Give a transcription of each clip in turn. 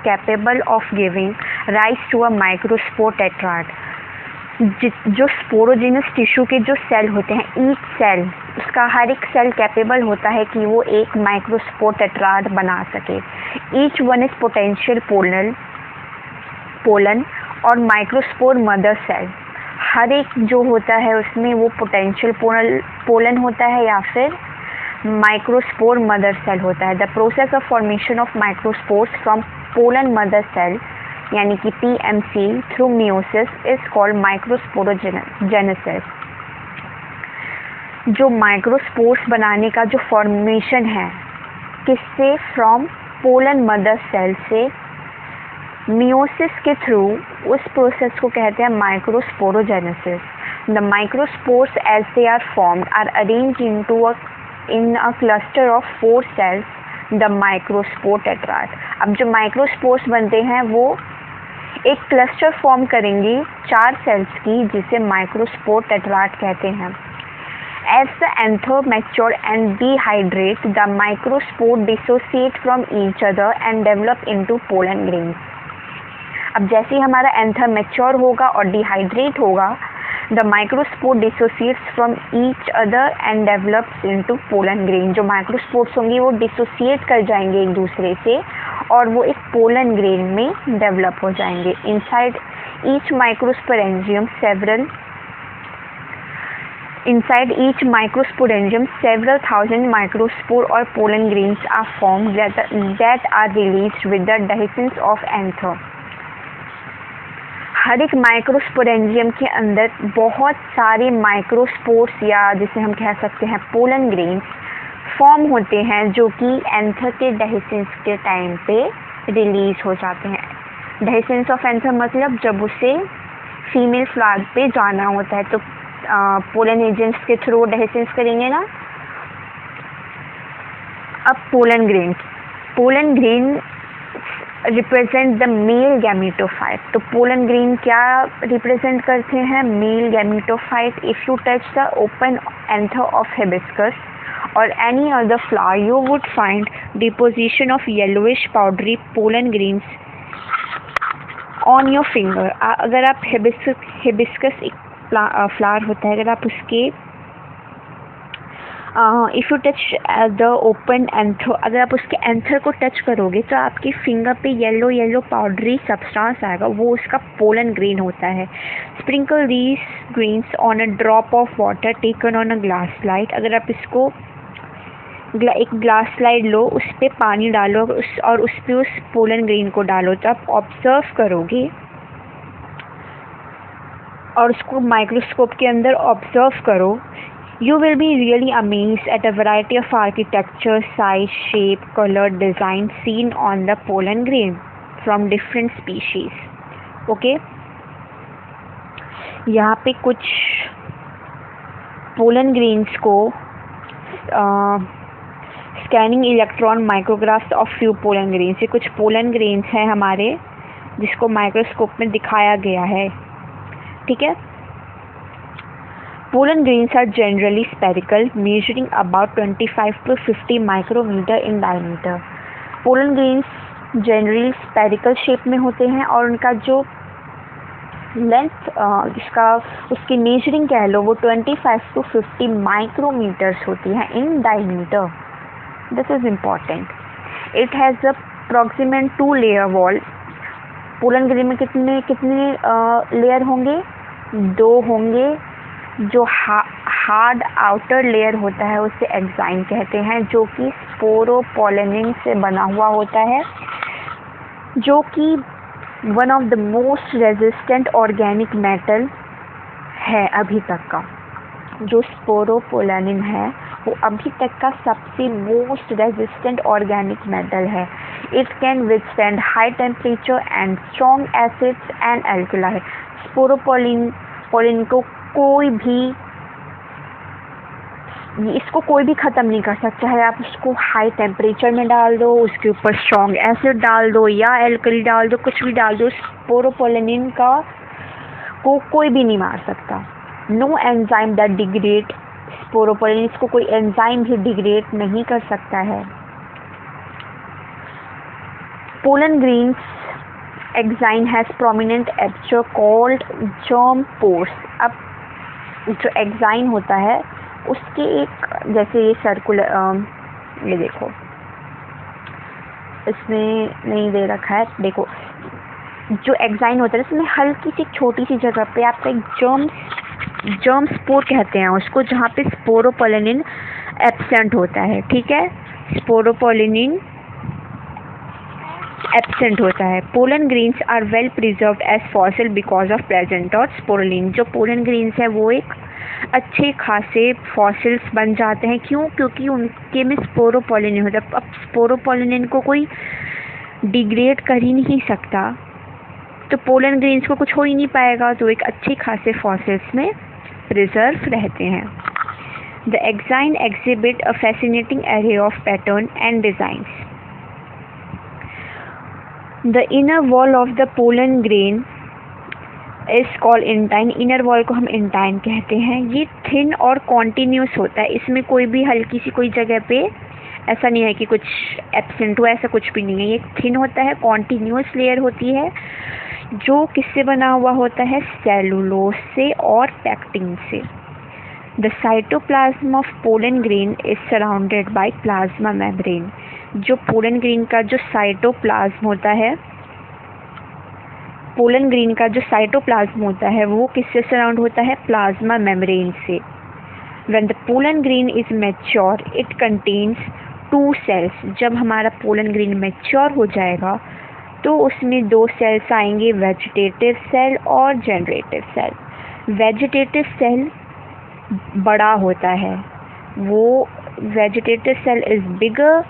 Capable of giving rise to a microspore tetrad. जो sporogenous tissue के जो cell होते हैं, ईच सेल, उसका हर एक सेल कैपेबल होता है कि वो एक माइक्रोस्पोर टेट्राड बना सके। Each one is potential pollen और माइक्रोस्पोर मदर सेल। हर एक जो होता है उसमें वो पोटेंशियल पोलन होता है या फिर माइक्रोस्पोर मदर सेल होता है। The process of formation of microspores from pollen mother cell यानी कि PMC through meiosis is called microsporogenesis. जो माइक्रोस्पोर्स बनाने का जो फॉर्मेशन है किससे, फ्रॉम पोलन मदर सेल से मियोसिस के थ्रू, उस प्रोसेस को कहते हैं microsporogenesis. The microspores as they are formed are arranged in a cluster of 4 cells, the microspore tetrad। अब जो माइक्रोस्पोर्स बनते हैं वो एक क्लस्टर फॉर्म करेंगे 4 सेल्स की, जिसे माइक्रोस्पोर टेट्राड कहते हैं। As the anther mature and dehydrate, the microspore dissociate from each other and develop into pollen grains। अब जैसे ही हमारा एंथर मैच्योर होगा और डिहाइड्रेट होगा, the microspore dissociates from each other and develops into pollen grain. जो microspores होंगे वो dissociate कर जाएंगे एक दूसरे से और वो एक पोलन ग्रेन में डेवलप हो जाएंगे। Inside each microsporangium several thousand microspore or pollen grains are formed that are released with the dehiscence of anther। हर एक माइक्रोस्पोरेंजियम के अंदर बहुत सारे माइक्रोस्पोर्स या जिसे हम कह सकते हैं पोलन ग्रेन्स फॉर्म होते हैं, जो कि एंथर के डेहिसेंस के टाइम पे रिलीज हो जाते हैं। डेहिसेंस ऑफ एंथर मतलब जब उसे फीमेल फ्लावर पे जाना होता है तो पोलन एजेंट्स के थ्रू डेहिसेंस करेंगे ना। अब pollen grain represent the male gametophyte. तो पोलन ग्रेन क्या रिप्रेजेंट करते हैं, male gametophyte. If you touch the open anther of hibiscus और any other flower you would find deposition of yellowish powdery pollen grains on your finger. अगर आप hibiscus एक flower होता है, अगर आप उसके if you touch the open anther, अगर आप उसके एंथर को टच करोगे तो आपकी फिंगर पे येलो पाउडरी सब्सटेंस आएगा, वो उसका पोलन ग्रेन होता है। Sprinkle these grains on a drop of water taken on a glass slide. अगर आप इसको एक ग्लास स्लाइड लो, उस पर पानी डालो और उस पर उस पोलन ग्रेन को डालो तो आप ऑब्जर्व करोगे और उसको माइक्रोस्कोप के अंदर ऑब्जर्व करो। You will be really amazed at a variety of architecture, size, shape, color, design seen on the pollen grain from different species। Okay? यहाँ पे कुछ पोलन ग्रेन्स को scanning electron माइक्रोग्राफ्स of few pollen grains, ये कुछ pollen grains हैं हमारे जिसको microscope में दिखाया गया है। ठीक है। Pollen grains are generally spherical, measuring about 25 to 50 micrometer in diameter। Pollen grains generally spherical shape में होते हैं और उनका जो लेंथ उसकी मेजरिंग कह लो वो 25 to 50 माइक्रोमीटर्स होती है in diameter. This is important. It has a proximate 2 layer wall. Pollen grain में कितने लेयर होंगे, 2 होंगे। जो हार्ड आउटर लेयर होता है उसे एग्जाइम कहते हैं, जो कि स्पोरोपोलेनिन से बना हुआ होता है, जो कि one of the most resistant organic metal है अभी तक का। जो स्पोरोपोलेनिन है वो अभी तक का सबसे मोस्ट रेजिस्टेंट ऑर्गेनिक मेटल है। It can withstand high temperature and strong acids and alkali. Sporopollenin को इसको कोई भी ख़त्म नहीं कर सकता है। आप उसको हाई टेम्परेचर में डाल दो, उसके ऊपर स्ट्रॉन्ग एसिड डाल दो या एल्कली डाल दो, कुछ भी डाल दो, स्पोरोपोलेनिन को कोई भी नहीं मार सकता। No enzyme that degrade sporopollenin, इसको कोई एंजाइम भी डिग्रेड नहीं कर सकता है। Pollen grains exine has prominent aperture called germ pores. अब जो एक्साइन होता है उसके एक, जैसे ये सर्कुलर, ये देखो इसमें नहीं दे रखा है, देखो जो एक्साइन होता है इसमें हल्की सी छोटी सी जगह पे आपका एक जर्म स्पोर कहते हैं उसको, जहाँ पे स्पोरोपोलिनिन एब्सेंट होता है। ठीक है, स्पोरोपोलिनिन एब्सेंट होता है। Pollen grains are well preserved as fossil because of present और स्पोरुलिन। जो पोलन ग्रीन्स है वो एक अच्छे खासे फॉसिल्स बन जाते हैं। क्यों? क्योंकि उनके में स्पोरोपोलिनिन होता है। अब स्पोरोपोलिनिन को कोई डिग्रेड कर ही नहीं सकता, तो पोलन ग्रीन्स को कुछ हो ही नहीं पाएगा, तो एक अच्छे खासे फॉसिल्स में प्रिजर्व रहते हैं। The exine exhibit a fascinating array of pattern and designs. The inner wall of the pollen grain is called intine. Inner wall को हम इंटाइन कहते हैं। ये थिन और कॉन्टिन्यूस होता है, इसमें कोई भी हल्की सी कोई जगह पे ऐसा नहीं है कि कुछ एब्सेंट हुआ, ऐसा कुछ भी नहीं है। ये थिन होता है, कॉन्टिन्यूस लेयर होती है, जो किससे बना हुआ होता है? सेलुलोज से और पैक्टिन से। The cytoplasm of pollen grain is surrounded by plasma membrane. जो पोलन ग्रेन का जो साइटोप्लाज्म होता है, पोलन ग्रेन का जो साइटोप्लाज्म होता है वो किससे सराउंड होता है? प्लाज्मा मेम्ब्रेन से। When the pollen grain is mature, it contains 2 cells। जब हमारा पोलन ग्रेन मैच्योर हो जाएगा तो उसमें 2 सेल्स आएंगे, वेजिटेटिव सेल और जनरेटिव सेल। वेजिटेटिव सेल बड़ा होता है, वो vegetative cell is bigger,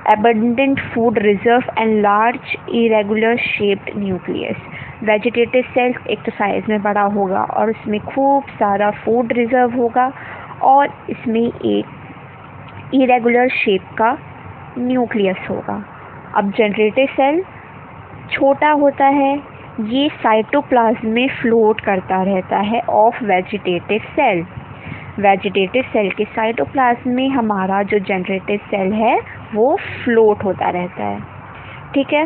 abundant food reserve and large irregular shaped nucleus। Vegetative cell एक तो साइज में बड़ा होगा और उसमें खूब सारा फूड रिजर्व होगा और इसमें एक इरेगुलर शेप का न्यूक्लियस होगा। अब जनरेटिव सेल छोटा होता है, ये साइटोप्लाज्म में फ्लोट करता रहता है of vegetative cell. Vegetative cell के साइटोप्लाज्म में हमारा जो जनरेटिव सेल है वो फ्लोट होता रहता है। ठीक है,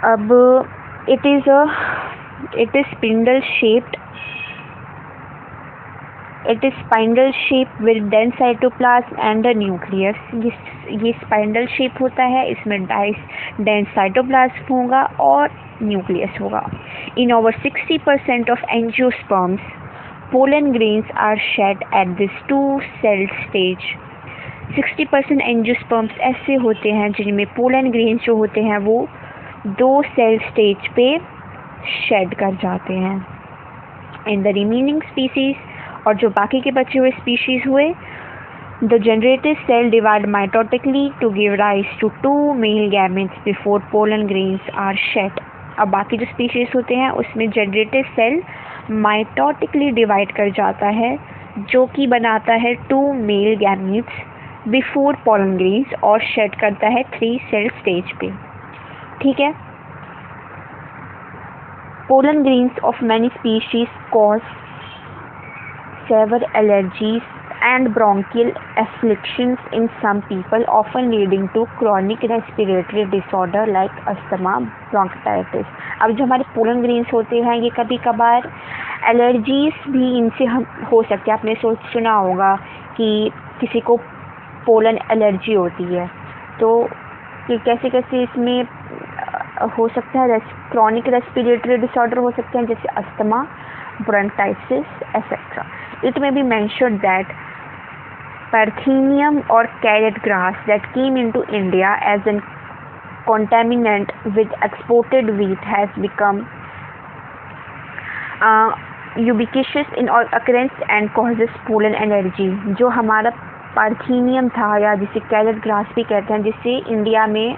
अब it is spindle shaped, it is spindle shape with dense cytoplasm and nucleus. ये स्पाइंडल शेप होता है, इसमें डेंस साइटोप्लाज्म होगा और न्यूक्लियस होगा। In over 60% of angiosperms pollen grains are shed at this 2 cell stage. 60% angiosperms ऐसे होते हैं जिनमें पोलन ग्रेन्स जो होते हैं वो 2 सेल स्टेज पे शेड कर जाते हैं। इन द रिमेनिंग स्पीसीज, और जो बाकी के बचे हुए स्पीशीज हुए, the generative cell divide mitotically to give rise to 2 male gametes before pollen grains are shed. अब बाकी जो स्पीशीज होते हैं उसमें जनरेटिव सेल माइटोटिकली डिवाइड कर जाता है, जो कि बनाता है 2 male gametes before pollen grains और शेड करता है 3 सेल स्टेज पे। ठीक है, pollen grains of many species cause severe allergies and bronchial afflictions in some people, often leading to chronic respiratory disorder like asthma, bronchitis। अब जो हमारे pollen grains होते हैं ये कभी कभार एलर्जीज भी इनसे हम हो सकते हैं। आपने सुना होगा कि किसी को पोलन एलर्जी होती है, तो ये कैसे कैसे इसमें हो सकता है? क्रॉनिक रेस्पिरेटरी डिसऑर्डर हो सकते हैं, जैसे asthma, bronchitis etcetera. It may be mentioned that Parthenium or carrot grass that came into India as a contaminant with exported wheat has become ubiquitous in all occurrence and causes pollen allergy। जो हमारा parthenium था, या जिसे carrot grass भी कहते हैं, जिसे India में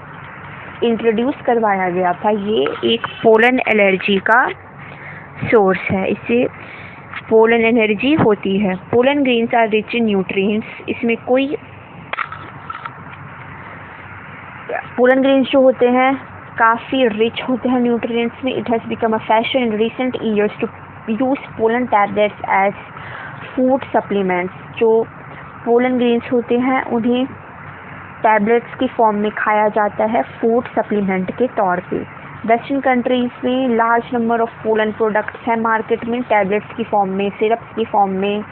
इंट्रोड्यूस करवाया गया था, ये एक पोलन एलर्जी का सोर्स है, इससे पोलन एनर्जी होती है। Pollen grains are rich in nutrients. इसमें कोई पोलन ग्रेन्स जो होते हैं काफ़ी रिच होते हैं न्यूट्रिएंट्स में। It has become a fashion in recent years to use pollen tablets as food supplements. जो पोलन ग्रेन्स होते हैं उन्हें टैबलेट्स की फॉर्म में खाया जाता है फूड सप्लीमेंट के तौर पे। वेस्टर्न कंट्रीज में large number of pollen products हैं मार्केट में, टैबलेट्स की फॉर्म में, सिरप्स की फॉर्म में।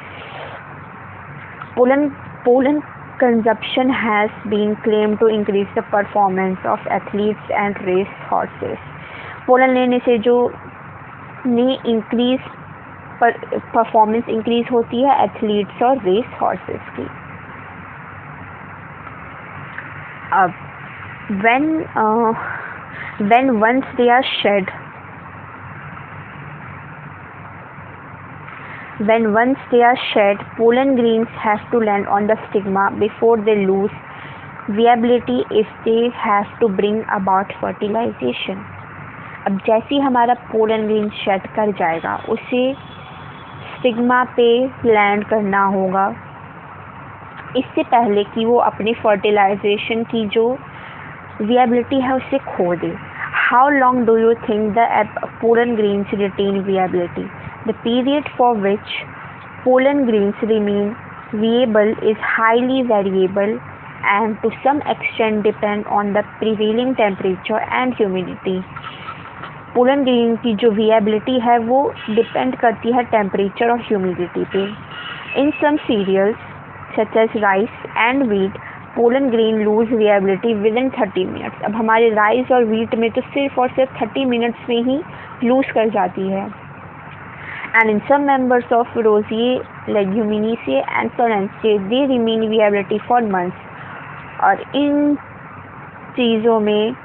Pollen consumption has been claimed to increase the performance of athletes and race horses। Pollen लेने से जो परफॉर्मेंस इंक्रीज होती है एथलीट्स और रेस हॉर्सेस की। अब when once they are shed, pollen grains have to land on the stigma before they lose viability if they have to bring about fertilization। अब जैसे ही हमारा पोलन ग्रेन शेड कर जाएगा उसे स्टिग्मा पे लैंड करना होगा इससे पहले कि वो अपनी फर्टिलाइजेशन की जो विएबिलिटी है उसे खो दे। How long do you think the pollen grains retain viability? The period for which pollen grains remain viable is highly variable and to some extent depend on the prevailing temperature and humidity। Pollen grain की जो viability है वो depend करती है temperature और humidity पे। In some cereals such as rice and wheat pollen grain lose viability within 30 minutes. अब हमारे राइस और वीट में तो सिर्फ और सिर्फ 30 मिनट्स में ही लूज कर जाती है। And in some members of Rosier, Leguminosae and Solanaceae, they remain viability for months। और इन चीज़ों में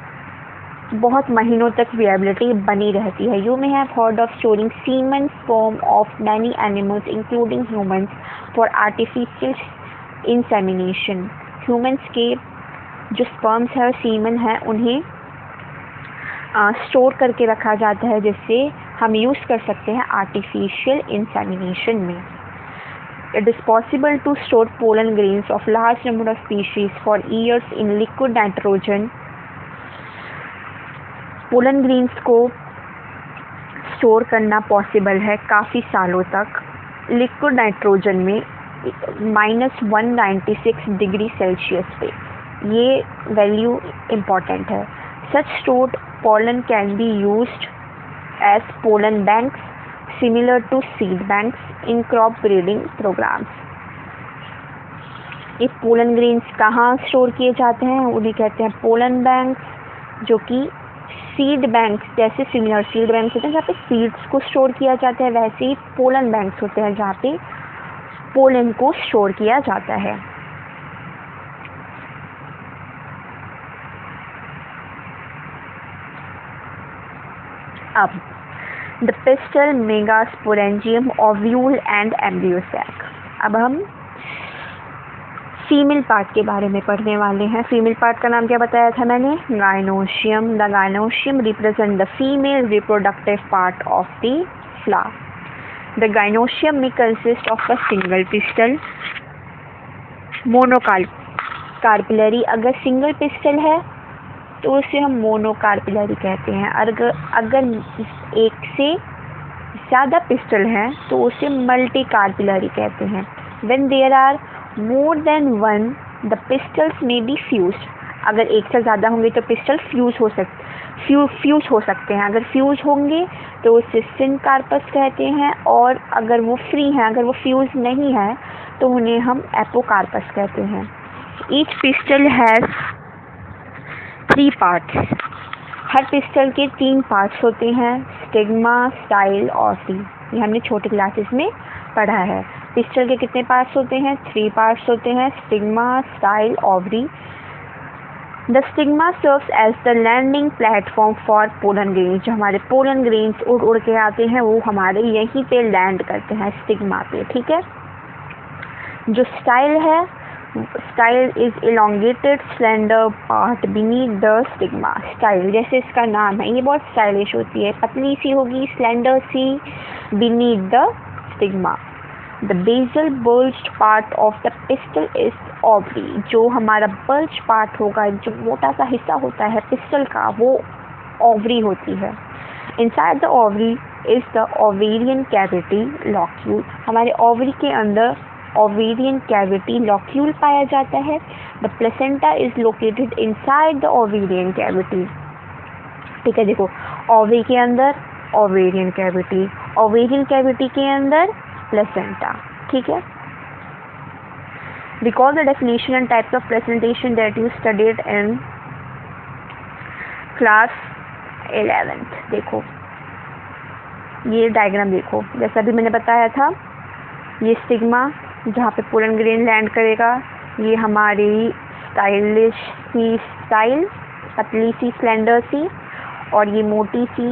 बहुत महीनों तक विएबिलिटी बनी रहती है। You may have heard of storing semen sperm of many animals including humans for artificial insemination। Humans के जो sperms है और semen है उन्हें स्टोर करके रखा जाता है जिससे हम यूज़ कर सकते हैं आर्टिफिशियल इंसेमिनेशन में। It is possible to store pollen grains of large number of species for years in liquid nitrogen. Pollen grains को स्टोर करना पॉसिबल है काफ़ी सालों तक लिक्विड नाइट्रोजन में -196 डिग्री सेल्सियस पे। ये वैल्यू इम्पॉर्टेंट है। सच stored pollen can be used as pollen banks similar to seed banks in crop breeding programs। ये पोलन ग्रेन्स कहाँ स्टोर किए जाते हैं? उन्हें कहते हैं पोलन बैंक्स, जो कि सीड बैंक्स जैसे सिमिलर सीड बैंक्स होते हैं जहाँ पे सीड्स को स्टोर किया जाता है, वैसे ही पोलन बैंक्स होते हैं जहाँ पे पोलन को स्टोर किया जाता है। अब the pistil, megasporangium, ovule and embryo sac. अब हम फीमेल पार्ट के बारे में पढ़ने वाले हैं। फीमेल पार्ट का नाम क्या बताया था मैंने? Gynoecium. The gynoecium represent the female reproductive part of the flower. The gynoecium may consist of a single pistil, monocarpellary. अगर सिंगल पिस्टल है तो उसे हम मोनोकार्पिलरी कहते हैं। अगर एक से ज़्यादा पिस्टल हैं तो उसे मल्टी कार्पिलरी कहते हैं। When there are more than one, the pistils may be fused। अगर एक से ज़्यादा होंगे तो पिस्टल फ्यूज हो सकते हैं। अगर फ्यूज होंगे तो उसे सिनकार्पस कहते हैं, और अगर वो फ्री हैं, अगर वो फ्यूज नहीं है तो उन्हें हम एपोकार्पस कहते हैं। Each pistol has 3 parts. Her pistol के 3 पार्ट्स होते हैं, स्टिग्मा, स्टाइल, ओवरी। ये हमने छोटे क्लासेस में पढ़ा है। पिस्टल के कितने पार्ट्स होते हैं? 3 पार्ट्स होते हैं, stigma, style, ovary. The stigma serves as the landing platform for pollen grains. जो हमारे पोलन ग्रेन्स उड़ के आते हैं वो हमारे यहीं पे लैंड करते हैं, स्टिग्मा पे। ठीक है। जो स्टाइल है, style is elongated slender part beneath the stigma. Style जैसे इसका नाम है, ये बहुत स्टाइलिश होती है, पतली सी होगी, स्लेंडर सी, beneath the stigma. The basal bulged part of the pistil is ovary. जो हमारा बल्ज पार्ट होगा, जो मोटा सा हिस्सा होता है पिस्टल का, वो ओवरी होती है। Inside the ovary is the ovarian cavity locule. हमारे ओवरी के अंदर ओवेरियन कैविटी लॉक्यूल पाया जाता है। The placenta is located inside the ovarian cavity. ठीक है, देखो ओवे के अंदर ओवेरियन कैविटी, ओवेरियन कैविटी के अंदर प्लेसेंटा। ठीक है, recall the definition and types of presentation that you studied in class 11th। देखो ये डायग्राम देखो, जैसा भी मैंने बताया था, ये स्टिग्मा जहाँ पे पोलन ग्रेन लैंड करेगा, ये हमारी स्टाइलिश सी स्टाइल, पतली सी स्लेंडर सी, और ये मोटी सी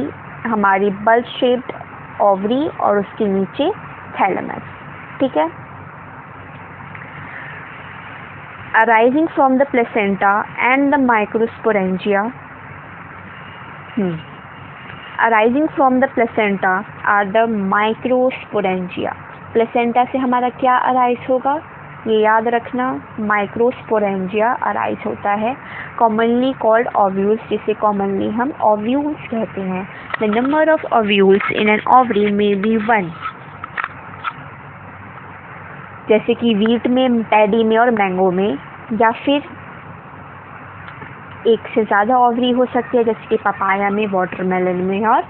हमारी बल्ब शेप्ड ओवरी, और उसके नीचे थैलेमस। ठीक है, arising from the placenta and the microsporangia, arising from the placenta are the microsporangia। Placenta से हमारा क्या अराइज होगा, ये याद रखना, माइक्रोस्पोरेंजिया अराइज होता है, कॉमनली कॉल्ड ओव्यूल्स, जिसे कॉमनली हम ओव्यूल्स कहते हैं। The number of ovules in an ovary may be 1, जैसे कि वीट में, पैडी में और मैंगो में, या फिर एक से ज़्यादा ओवरी हो सकती है, जैसे कि पपाया में, वाटरमेलन में और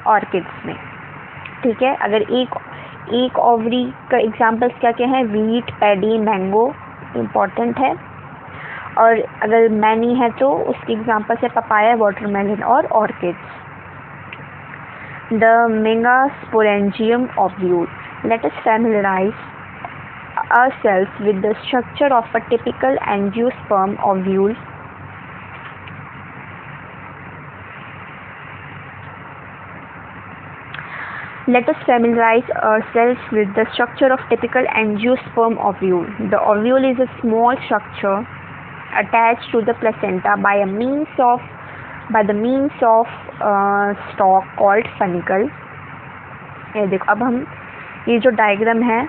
ऑर्किड्स में। ठीक है, अगर एक ओवरी का एग्जांपल्स क्या क्या हैं, वीट, पैडी, मैंगो इम्पॉर्टेंट है, और अगर मैनी है तो उसके एग्जांपल्स है पपाया, वाटरमेलन और orchids. The megasporangium ovule. Let us familiarise ourselves with the structure of a typical angiosperm ovule. Let us familiarize ourselves with the structure of typical angiosperm ovule. The ovule is a small structure attached to the placenta by the means of stalk called funicle. ये देखो, अब हम ये जो diagram है,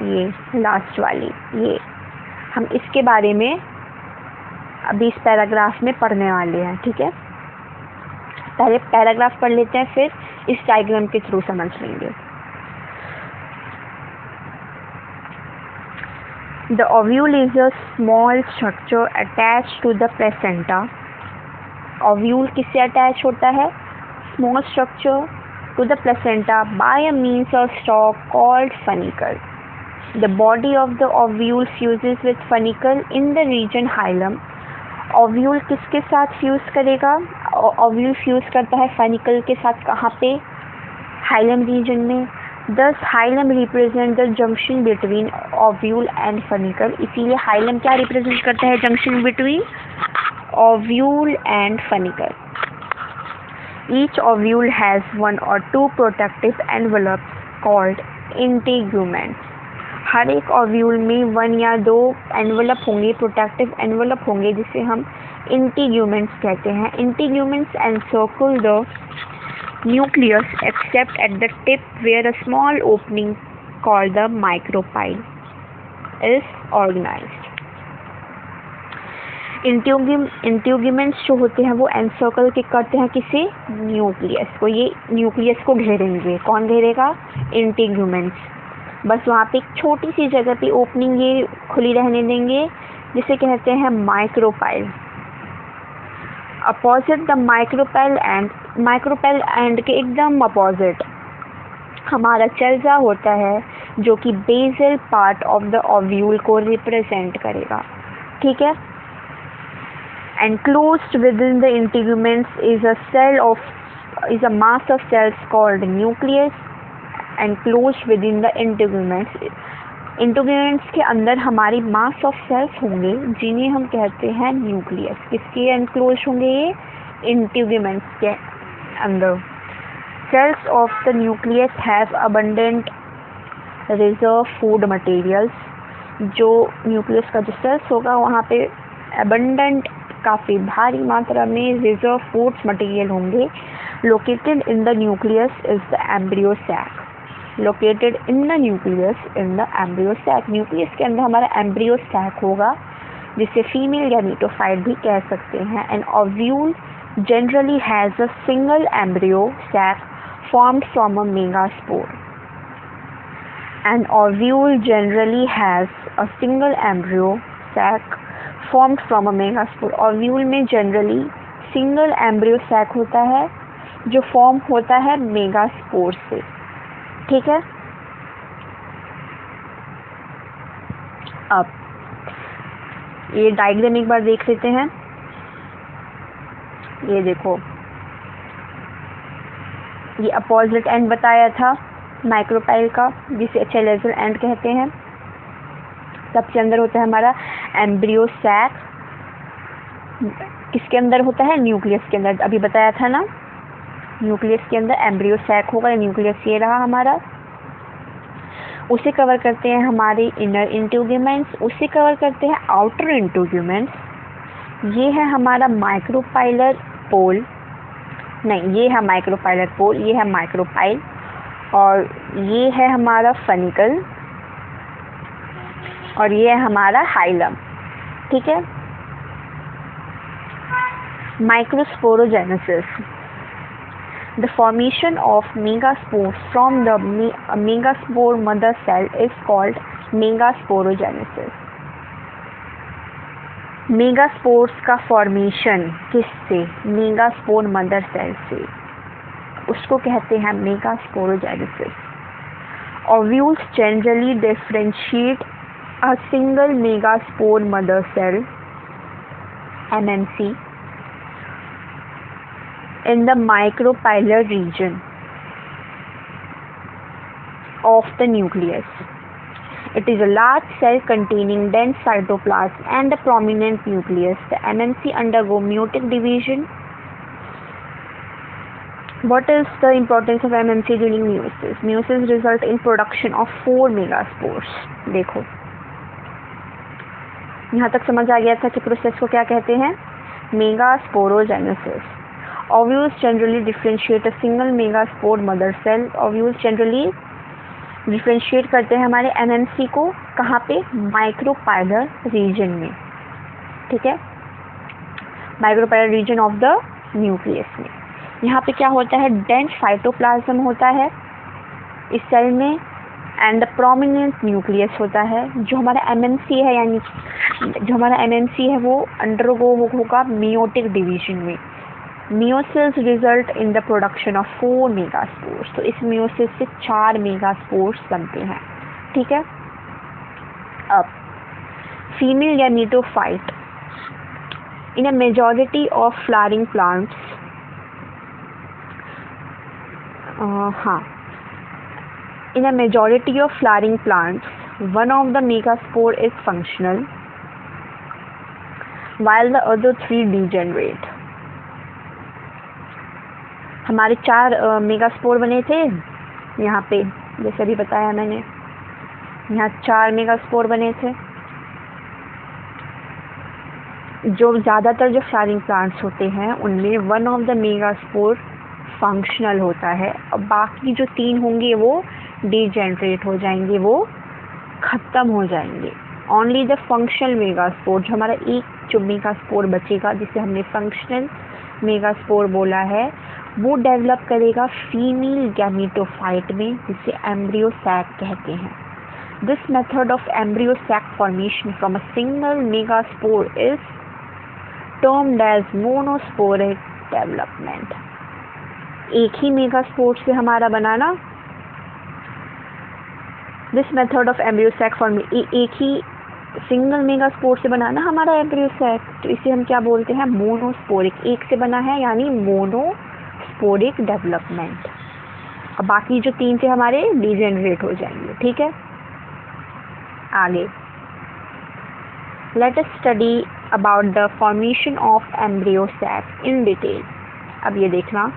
ये last वाली, ये हम इसके बारे में अभी इस पैराग्राफ में पढ़ने वाले हैं। ठीक है, पहले पैराग्राफ पढ़ लेते हैं, फिर इस डायग्राम के थ्रू समझ लेंगे। The ovule is a small structure attach to the placenta. Ovule किससे अटैच होता है, small structure to the placenta by a means of stalk called funicle. The body of the ovule fuses with funicle in the region hilum। Ovule किसके साथ fuse करेगा, ovule fuse करता है funicle के साथ, कहाँ पे, हाइलम रीजन में। Thus hilum represent the junction between ovule and funicle. इसीलिए हाइलम क्या रिप्रेजेंट करता है, junction between ovule and funicle. Each ovule has 1 or 2 protective envelopes called integuments। हर एक ओव्यूल में 1 या 2 एनवलप होंगे, प्रोटेक्टिव एनवलप होंगे, जिसे हम इंटीग्यूमेंट्स कहते हैं। Integuments encircle the nucleus except at the tip where a small opening called the micropyle is organised. Integuments जो होते हैं वो एनसर्कल के करते हैं किसे, न्यूक्लियस को। ये न्यूक्लियस को घेरेंगे, कौन घेरेगा, इंटीग्यूमेंट्स। बस वहाँ पे एक छोटी सी जगह पे ओपनिंग ये खुली रहने देंगे, जिसे कहते हैं micropyle. Opposite the micropyle end के एकदम अपोजिट हमारा चेल्जा होता है, जो कि basal part of the ovule को रिप्रेजेंट करेगा। ठीक है, enclosed within the integuments is a mass of cells called nucleus। enclosed within the integuments के अंदर हमारी मास ऑफ सेल्स होंगे, जिन्हें हम कहते हैं न्यूक्लियस। किसके एनक्लोज होंगे, ये इंटीग्यूमेंट्स के अंदर। Cells of the nucleus have abundant reserve food materials. जो न्यूक्लियस का जो सेल्स होगा, वहाँ पे अबंडेंट, काफ़ी भारी मात्रा में रिजर्व फूड्स मटेरियल होंगे। Located in the nucleus is the embryo sac. Located in the nucleus in the embryo sac. Nucleus के अंदर हमारा एम्ब्रियो सैक होगा, जिसे फीमेल गैमेटोफाइट भी कह सकते हैं। An ovule generally has a single embryo sac formed from a megaspore। An ovule generally has a single embryo sac formed from a megaspore. Ovule में जनरली सिंगल एम्ब्रियो सैक होता है जो form होता है मेगास्पोर से। ठीक है, अब ये डायग्राम एक बार देख लेते हैं। ये देखो, ये अपोजिट एंड बताया था माइक्रोपाइल का, जिसे चेलेजल एंड कहते हैं। सबसे अंदर होता है हमारा एम्ब्रियो सैक, किसके अंदर होता है? न्यूक्लियस के अंदर। अभी बताया था ना, न्यूक्लियस के अंदर एम्ब्रियो सैक होगा। न्यूक्लियस ये रहा हमारा। उसे कवर करते हैं हमारे इनर इंट्यूगमेंट्स, उसे कवर करते हैं आउटर इंट्यूगमेंट्स। ये है हमारा माइक्रोपाइलर पोल, नहीं ये है माइक्रोपाइलर पोल, ये है माइक्रोपाइल, और ये है हमारा फनिकल, और ये है हमारा हाइलम। ठीक है, microsporogenesis, the formation of megaspores from the megaspore mother cell is called megasporogenesis. Megaspores का फॉर्मेशन किससे? मेगास्पोर मदर सेल से, उसको कहते हैं megasporogenesis. Ovules generally differentiate a single megaspore mother cell MMC in the micropylar region of the nucleus. It is a large cell containing dense cytoplasm and a prominent nucleus. The MMC undergo meiotic division. What is the importance of MMC during meiosis? Meiosis result in production of 4 megaspores. देखो, यहाँ तक समझ आ गया था कि process को क्या कहते हैं? Megasporogenesis. Ovules generally differentiate a single megaspore mother cell. Ovules generally differentiate करते हैं हमारे एमएमसी को, कहाँ पे? माइक्रोपाइलर रीजन में। ठीक है, micropylar reason of the nucleus में। यहाँ पे क्या होता है? डेंस साइटोप्लाज्म होता है इस सेल में, एंड द प्रोमिनेंट न्यूक्लियस होता है। जो हमारा एमएमसी है, यानी जो हमारा एमएमसी है वो अंडरगो होगा मियोटिक डिवीजन में। Meiosis result in the production of 4 megaspores. तो इस मियोसिस से 4 मेगास्पोर्स बनते हैं। ठीक है, अब female gametophyte in a majority of flowering plants, in a majority of flowering plants, one of the megaspore is functional, while the other 3 degenerate. हमारे 4 megaspore बने थे यहाँ पे, जैसे अभी बताया मैंने, यहाँ 4 मेगास्पोर बने थे। जो ज़्यादातर जो फ्लावरिंग प्लांट्स होते हैं उनमें one of the megaspore functional होता है, और बाकी जो 3 होंगे वो डीजेनरेट हो जाएंगे, वो ख़त्म हो जाएंगे। ओनली द फंक्शनल मेगास्पोर, जो हमारा एक जो मेगास्पोर बचेगा जिसे हमने फंक्शनल मेगास्पोर बोला है, वो डेवलप करेगा फीमेल गैमेटोफाइट में, जिसे एम्ब्रियो सैक कहते हैं। This method of embryo sac formation from a single megaspore is termed as monosporic development. एक ही मेगास्पोर से हमारा बनाना, this method of embryo sac formation, एक ही सिंगल मेगास्पोर से बनाना हमारा एम्ब्रियो सैक, तो इसे हम क्या बोलते हैं? मोनोस्पोरिक। एक से बना है यानी मोनोस्पोरिक डेवलपमेंट, और बाकी जो 3 थे हमारे डीजेनरेट हो जाएंगे। ठीक है, आगे let us study about the formation of embryo sac in detail. अब ये देखना,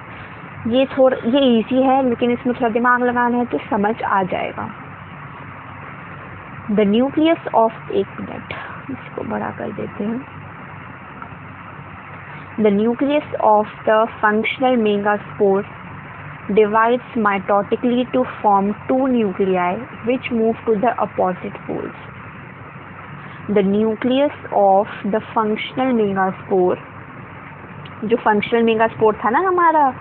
ये इजी है, लेकिन इसमें थोड़ा दिमाग लगाना है तो समझ आ जाएगा। द न्यूक्लियस ऑफ, एक मिनट इसको बड़ा कर देते हैं। The nucleus of the functional megaspore divides mitotically to form 2 nuclei which move to the opposite poles. The nucleus of the functional megaspore, जो फंक्शनल मेगास्पोर था ना हमारा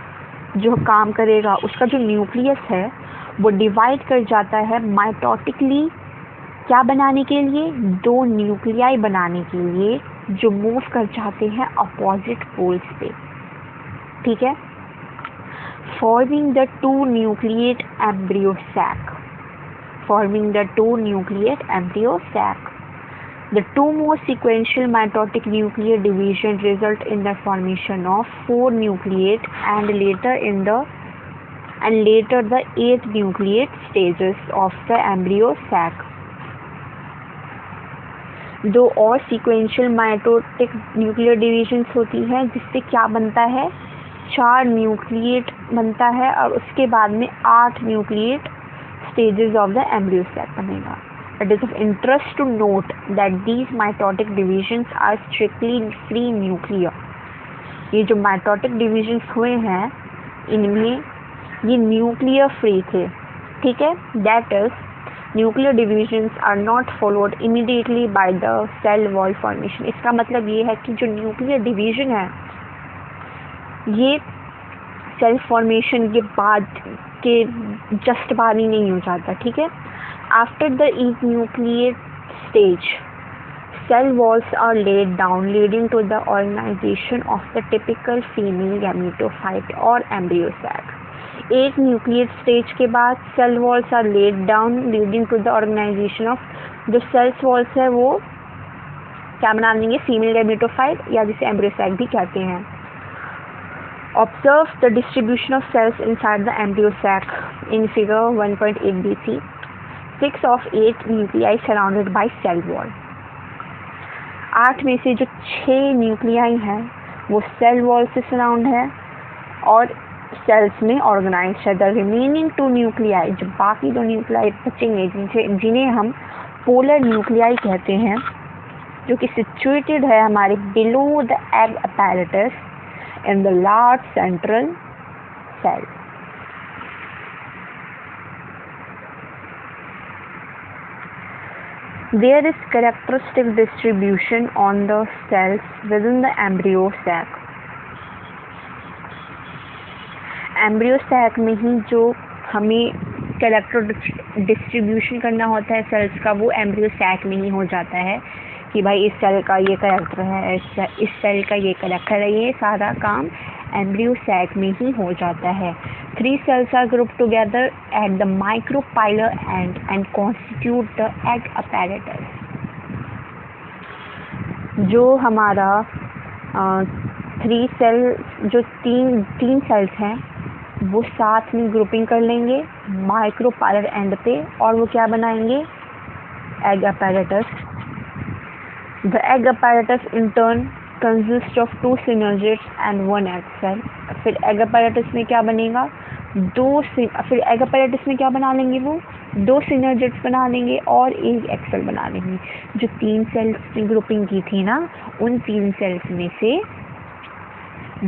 जो काम करेगा, उसका जो न्यूक्लियस है वो डिवाइड कर जाता है माइटोटिकली, क्या बनाने के लिए? 2 न्यूक्लियाई बनाने के लिए, जो मूव कर जाते हैं अपोजिट पोल्स पे, ठीक है। Forming the two nucleate embryo sac, forming the two nucleate embryo sac. The two most sequential mitotic nuclear division result in the formation of 4 nucleate and later the 8 nucleate stages of the embryo sac. दो और sequential mitotic nuclear divisions होती हैं जिससे क्या बनता है, 4 nucleate बनता है और उसके बाद में 8 nucleate stages of the embryo sac बनेगा. It is of interest to note that these mitotic divisions are strictly free nuclear. ये जो mitotic divisions हुए हैं इनमें ये nuclear free थे, ठीक है. That is, nuclear divisions are not followed immediately by the cell wall formation. इसका मतलब ये है कि जो nuclear division है ये सेल फॉर्मेशन के बाद के जस्ट बाद ही नहीं हो जाता, ठीक है. After the each nucleate stage cell walls are laid down leading to the organisation of the typical female gametophyte और एम्ब्रियो सैक. एक न्यूक्लिएट स्टेज के बाद cell walls are laid down leading to the organisation of, जो cells walls है वो क्या बना देंगे, फीमेल गैमेटोफाइट या जिसे एम्ब्रियो सैक भी कहते हैं. Observe the distribution of cells inside the embryo sac in figure 1.8b3. 6 of 8 nuclei surrounded by cell wall. 8 में से जो 6 न्यूक्लियाई हैं वो सेल वॉल से सराउंड है और सेल्स में ऑर्गेनाइज्ड है. द रिमेनिंग 2 न्यूक्लियाई, जो बाकी 2 न्यूक्लियाई बचेंगे जिन्हें हम पोलर न्यूक्लियाई कहते हैं, जो कि सिचुएटेड है हमारे below the egg apparatus in the large central cell. There is characteristic distribution on the cells within the embryo sac. Embryo sac में ही जो हमें कैरेक्टर डिस्ट्रीब्यूशन करना होता है सेल्स का, वो एम्ब्रियो सैक में ही हो जाता है कि भाई इस सेल का ये कैरेक्टर है, इस सेल का ये कैरेक्टर है. ये सारा काम एम्ब्रियो सैक में ही हो जाता है. 3 cells are grouped together at the micropylar end and constitute the egg apparatus. जो हमारा 3 सेल, जो तीन सेल्स हैं वो साथ में ग्रुपिंग कर लेंगे माइक्रोपाइलर एंड पे और वो क्या बनाएंगे, egg apparatus. The egg apparatus in turn consists of 2 synergids and 1 egg cell. फिर egg apparatus में क्या बनेगा, फिर egg apparatus में क्या बना लेंगे, वो 2 synergids बना लेंगे और 1 egg cell बना लेंगे. जो 3 सेल्स की ग्रुपिंग की थी ना, उन 3 सेल्स में से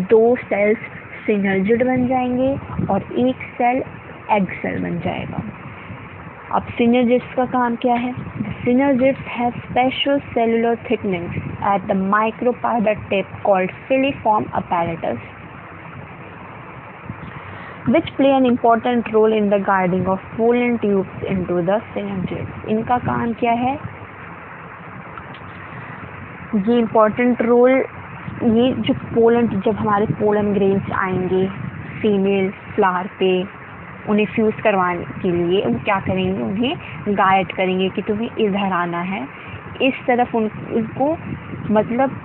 2 सेल्स synergid बन जाएंगे और 1 सेल egg cell बन जाएगा. अब synergids का काम क्या है? The synergids have special cellular thickness at the micropylar tip called filiform apparatus, which play an important role in the guiding of pollen tubes into the synergids. इनका काम क्या है? ये important role, ये जो पोलन, जब हमारे पोलन ग्रेन्स आएंगे फीमेल फ्लावर पे, उन्हें फ्यूज़ करवाने के लिए वो क्या करेंगे, उन्हें गाइड करेंगे कि तुम्हें इधर आना है, इस तरफ उनको मतलब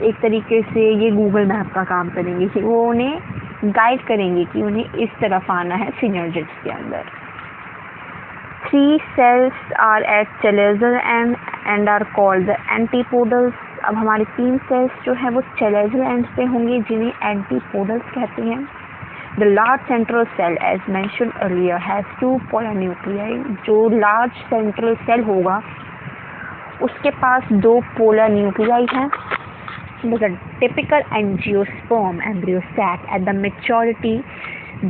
एक तरीके से ये गूगल मैप का काम करेंगे कि वो उन्हें गाइड करेंगे कि उन्हें इस तरफ आना है सिनर्जिड्स के अंदर. 3 cells are at chalazial and are called the antipodals. अब हमारे 3 सेल्स जो है वो chalazial एंड पे होंगे जिन्हें एंटीपोडल्स कहते हैं. The large central cell, as mentioned earlier, has 2 polar nuclei. जो large central cell होगा उसके पास 2 polar nuclei हैं. The typical angiosperm embryo sac at the maturity,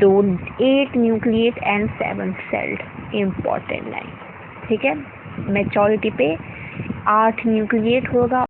though 8 nucleate and 7 celled. Important line, ठीक है. Maturity पे 8 nucleate होगा